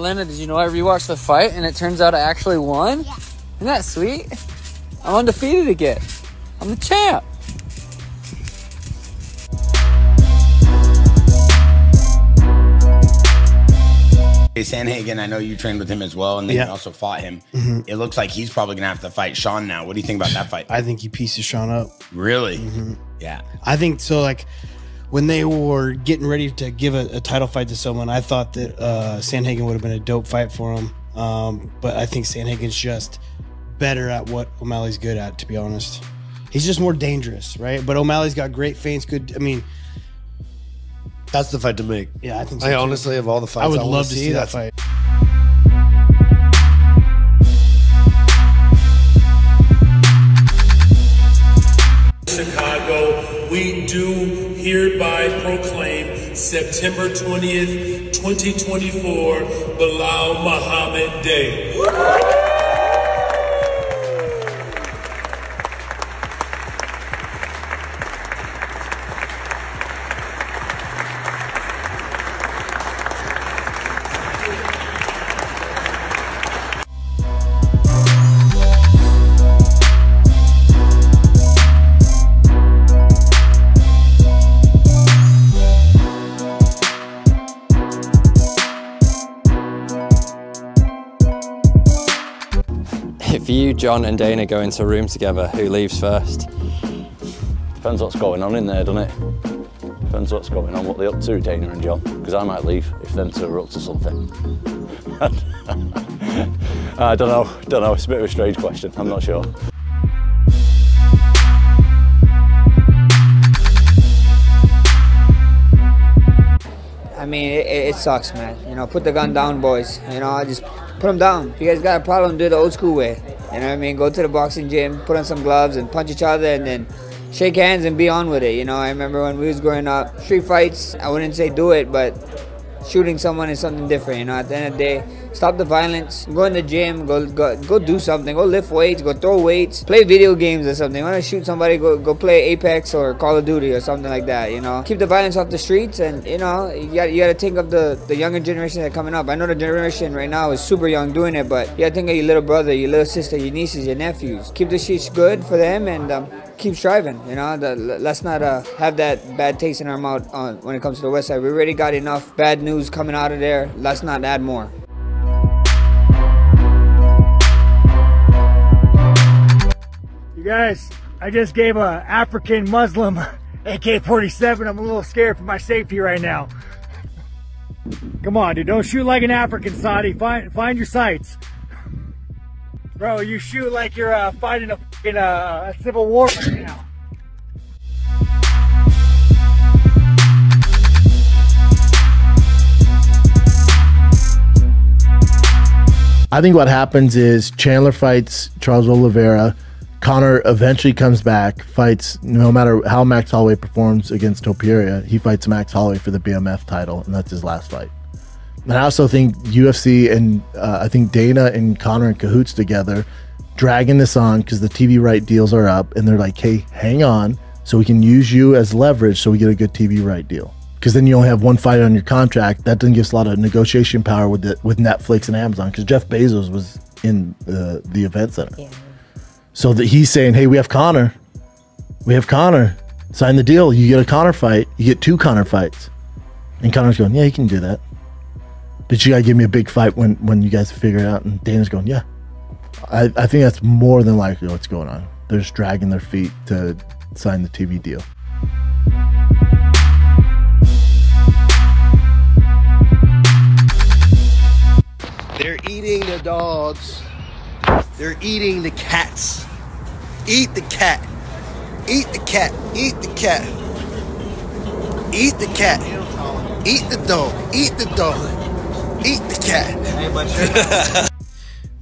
Elena, did you know I rewatched the fight and it turns out I actually won? Yeah. Isn't that sweet? I'm undefeated again. I'm the champ. Sandhagen, I know you trained with him as well, and then you also fought him. It looks like he's probably gonna have to fight Sean now. What do you think about that fight? I think he pieces Sean up. Really? Yeah. I think so. Like when they were getting ready to give a title fight to someone, I thought that Sandhagen would have been a dope fight for him. But I think Sandhagen's just better at what O'Malley's good at, to be honest. He's just more dangerous, right? But O'Malley's got great feints, good. I mean, that's the fight to make. Yeah, I think so. I honestly, of all the fights, I would love to see that fight. Chicago, we do hereby proclaim September 20th, 2024, Belal Muhammad Day. If you, John and Dana go into a room together, who leaves first? Depends what's going on in there, doesn't it? Depends what's going on, what they're up to, Dana and John. Because I might leave if them two are up to something. I don't know. It's a bit of a strange question. I'm not sure. I mean, it sucks, man. You know, put the gun down, boys. You know, I just put them down. If you guys got a problem, do it the old school way. You know what I mean? Go to the boxing gym, put on some gloves, and punch each other, and then shake hands and be on with it. You know, I remember when we was growing up, street fights, I wouldn't say do it, but shooting someone is something different. You know, at the end of the day, stop the violence, go in the gym, go do something, go lift weights, go throw weights, play video games or something. When I shoot somebody, go play Apex or Call of Duty or something like that, you know. Keep the violence off the streets, and, you know, you gotta think of the younger generation that are coming up. I know the generation right now is super young doing it, but you gotta think of your little brother, your little sister, your nieces, your nephews. Keep the shit good for them, and keep striving, you know. Let's not have that bad taste in our mouth when it comes to the West Side. We already got enough bad news coming out of there. Let's not add more. You guys, I just gave a African Muslim AK-47. I'm a little scared for my safety right now. Come on, dude, don't shoot like an African, Saudi. Find your sights. Bro, you shoot like you're fighting a civil war right now. I think what happens is Chandler fights Charles Oliveira. Conor eventually comes back, fights, no matter how Max Holloway performs against Topuria, he fights Max Holloway for the BMF title, and that's his last fight. And I also think UFC and I think Dana and Conor in cahoots together, dragging this on because the TV right deals are up, and they're like, hey, hang on, so we can use you as leverage so we get a good TV right deal. Because then you only have one fight on your contract. That doesn't give us a lot of negotiation power with Netflix and Amazon, because Jeff Bezos was in the event center. Yeah. So that he's saying, hey, we have Conor. Sign the deal. You get a Conor fight. You get 2 Conor fights. And Conor's going, yeah, you can do that. But you got to give me a big fight when you guys figure it out. And Dana's going, yeah. I think that's more than likely what's going on. They're just dragging their feet to sign the TV deal. They're eating the dogs. They're eating the cats. Eat the cat. Eat the cat. Eat the cat. Eat the cat. Eat the dog. Eat the dog. Eat the cat.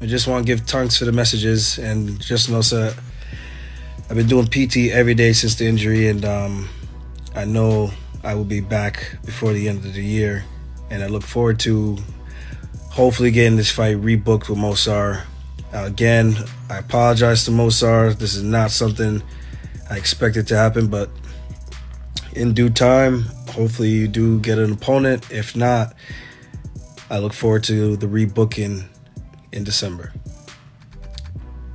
I just want to give thanks for the messages, and just know, sir, I've been doing PT every day since the injury, and I know I will be back before the end of the year, and I look forward to hopefully getting this fight rebooked with Mosar. Again, I apologize to Mosar. This is not something I expected to happen, but in due time, hopefully you do get an opponent. If not, I look forward to the rebooking in December.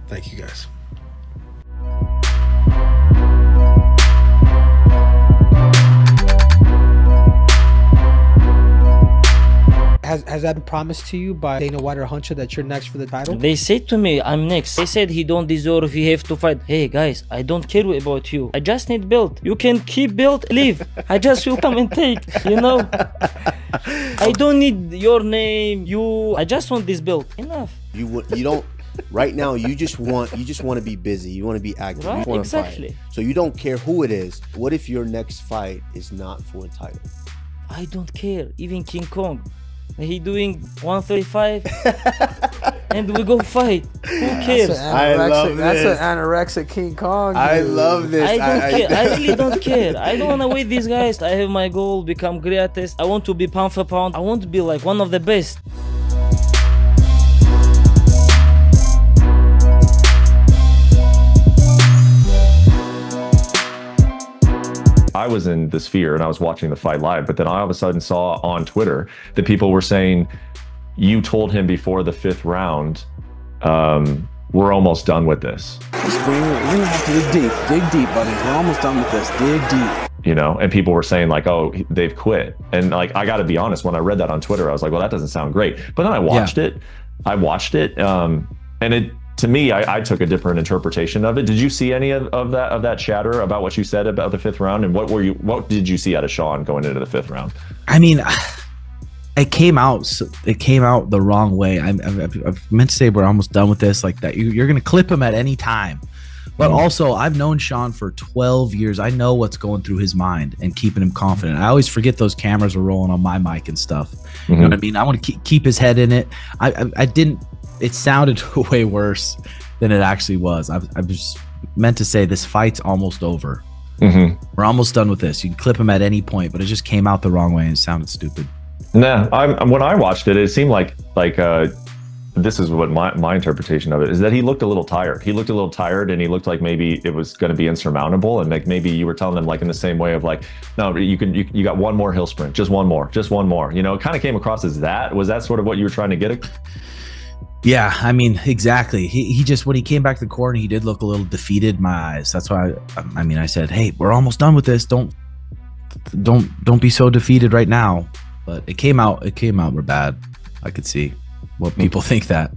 Thank you, guys. Has that been promised to you by Dana White or Hunter that you're next for the title? They said to me, I'm next. They said he don't deserve, he have to fight. Hey guys, I don't care about you. I just need belt. You can keep belt, leave. I just will come and take, you know. I don't need your name, I just want this belt. Enough. You don't. Right now, you just want to be busy. You want to be active. Right, you want exactly. to fight. So you don't care who it is. What if your next fight is not for a title? I don't care. Even King Kong, he doing 135, and we go fight. Who cares? That's an anorexic King Kong. Dude. I love this. I don't care. I really don't care. I don't want to wait these guys. I have my goal, become greatest. I want to be pound for pound. I want to be like one of the best. I was in the Sphere and I was watching the fight live, but then I all of a sudden saw on Twitter that people were saying, you told him before the 5th round, we're almost done with this. We're gonna have to dig deep, buddy. We're almost done with this, dig deep. You know, and people were saying like, oh, they've quit. And like, I gotta be honest, when I read that on Twitter, I was like, well, that doesn't sound great. But then I watched it, and it, to me, I took a different interpretation of it. Did you see any of that chatter about what you said about the 5th round? And what did you see out of Sean going into the 5th round? I mean, it came out the wrong way. I meant to say we're almost done with this, like that. You're going to clip him at any time. But also, I've known Sean for 12 years. I know what's going through his mind and keeping him confident. I always forget those cameras were rolling on my mic and stuff. You know what I mean? I want to keep his head in it. I didn't. It sounded way worse than it actually was. I was meant to say this fight's almost over. We're almost done with this. You can clip him at any point, but it just came out the wrong way and it sounded stupid. Nah, when I watched it, it seemed like this is what my interpretation of it is, that he looked a little tired. He looked a little tired, and he looked like maybe it was going to be insurmountable, and like maybe you were telling him like in the same way of like, no, you got one more hill sprint, just one more. You know, it kind of came across as that. Was that sort of what you were trying to get at? Yeah, I mean, exactly. He just, when he came back to the corner, he did look a little defeated in my eyes. That's why I said, hey, we're almost done with this. Don't be so defeated right now. But it came out real bad. I could see what people think that.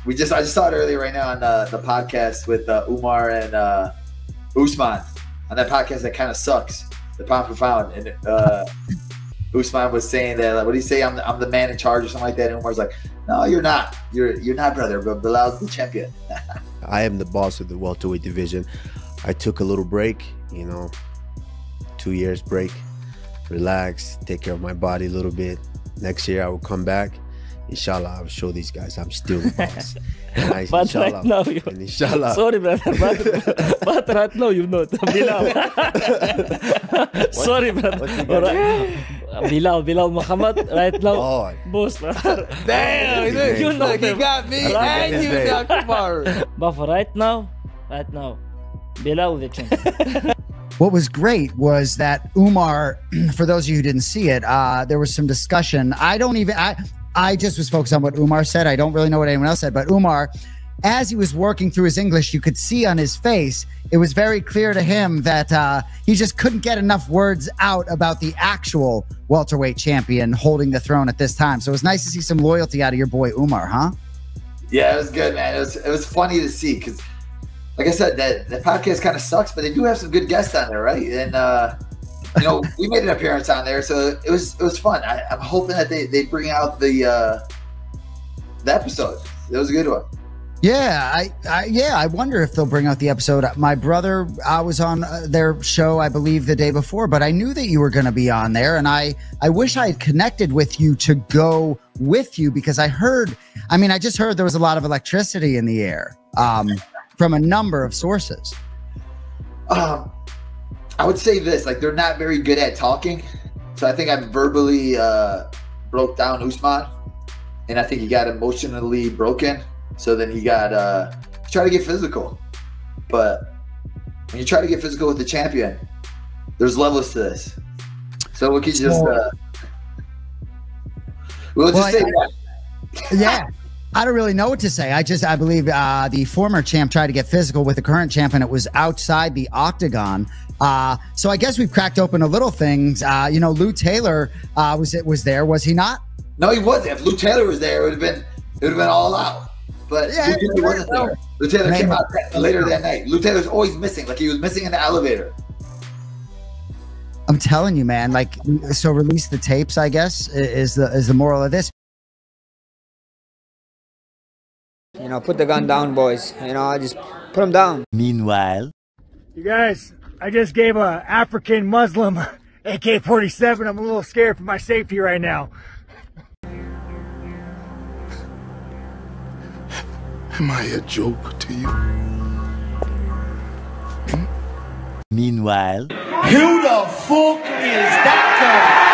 I just saw it earlier right now on the podcast with Umar and Usman. On that podcast, that kind of sucks. The pound for pound, and Usman was saying that, like, what did he say? I'm the man in charge or something like that. And Umar's like, no, you're not. You're not, brother. But Belal's the champion. I am the boss of the welterweight division. I took a little break, 2 years break, relax, take care of my body a little bit. Next year I will come back. Inshallah, I'll show these guys I'm still the boss. But right now, inshallah. Sorry, brother, but right now you're not. Belal. Sorry, brother. Belal Muhammad, right now, boss, brother. Damn, you know, he got me, right? And you got Kamaru. But for right now, Belal the champion. What was great was that Umar, for those of you who didn't see it, there was some discussion. I just was focused on what Umar said. I don't really know what anyone else said, but Umar, as he was working through his English, you could see on his face, it was very clear to him that he just couldn't get enough words out about the actual welterweight champion holding the throne at this time. So it was nice to see some loyalty out of your boy Umar, huh? Yeah, it was good, man. It was funny to see because, like I said, that podcast kind of sucks, but they do have some good guests on there, right? And we made an appearance on there, so it was fun. I'm hoping that they bring out the episode. It was a good one. Yeah, I wonder if they'll bring out the episode. My brother, I was on their show, I believe, the day before, but I knew that you were going to be on there, and I wish I had connected with you to go with you because I just heard there was a lot of electricity in the air from a number of sources. I would say this, like, they're not very good at talking. So I think I verbally broke down Usman, and I think he got emotionally broken. So then he got tried to get physical. but when you try to get physical with the champion, there's levels to this. So we can just we'll just say that. Yeah. I don't really know what to say. I believe the former champ tried to get physical with the current champ, and it was outside the octagon. So I guess we've cracked open a little things. You know, Lou Taylor was there, was he not? No, he wasn't. If Lou Taylor was there, it would have been all out. But yeah, Lou Taylor wasn't there. Lou Taylor came out later that night. Lou Taylor's always missing, like he was missing in the elevator. I'm telling you, man. Like, so release the tapes, I guess, is the moral of this. You know, put the gun down, boys. You know, I just put them down. Meanwhile, you guys, I just gave a African Muslim AK-47. I'm a little scared for my safety right now. Am I a joke to you? Meanwhile, who the fuck is that guy?